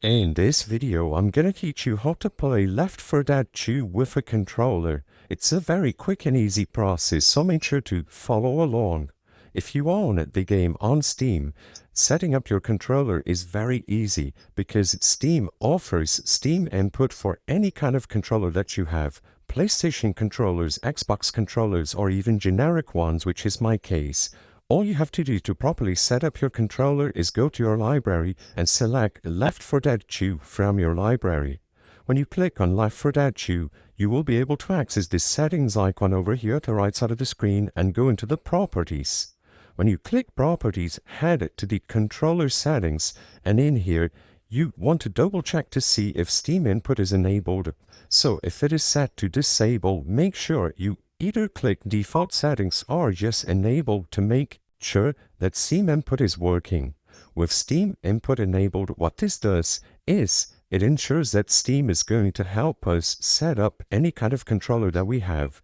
In this video, I'm gonna teach you how to play Left 4 Dead 2 with a controller. It's a very quick and easy process, so make sure to follow along. If you own the game on Steam, setting up your controller is very easy because Steam offers Steam input for any kind of controller that you have. PlayStation controllers, Xbox controllers, or even generic ones, which is my case. All you have to do to properly set up your controller is go to your library and select Left 4 Dead 2 from your library. When you click on Left 4 Dead 2, you will be able to access this settings icon over here at the right side of the screen and go into the properties. When you click properties, head to the controller settings, and in here you want to double check to see if Steam input is enabled. So if it is set to disable, make sure you either click default settings or just enable to make sure that Steam input is working. With Steam input enabled, what this does is it ensures that Steam is going to help us set up any kind of controller that we have.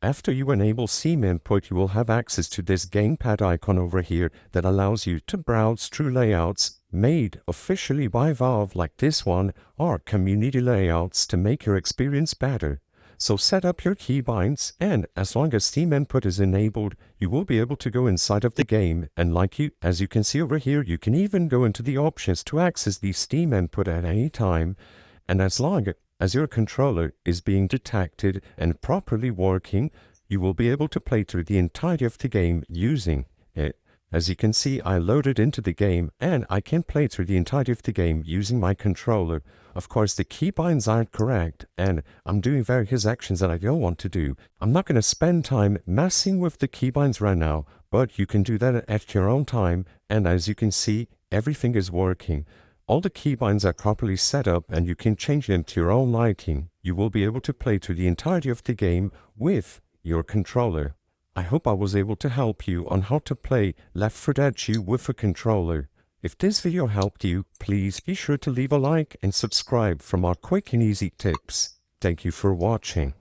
After you enable Steam input, you will have access to this gamepad icon over here that allows you to browse through layouts made officially by Valve like this one, or community layouts to make your experience better. So set up your keybinds, and as long as Steam input is enabled, you will be able to go inside of the game, and as you can see over here, you can even go into the options to access the Steam input at any time. And as long as your controller is being detected and properly working, you will be able to play through the entirety of the game using it. As you can see, I loaded into the game and I can play through the entirety of the game using my controller. Of course, the keybinds aren't correct and I'm doing various actions that I don't want to do. I'm not going to spend time messing with the keybinds right now, but you can do that at your own time, and as you can see, everything is working. All the keybinds are properly set up and you can change them to your own liking. You will be able to play through the entirety of the game with your controller. I hope I was able to help you on how to play Left 4 Dead 2 with a controller. If this video helped you, please be sure to leave a like and subscribe for more quick and easy tips. Thank you for watching.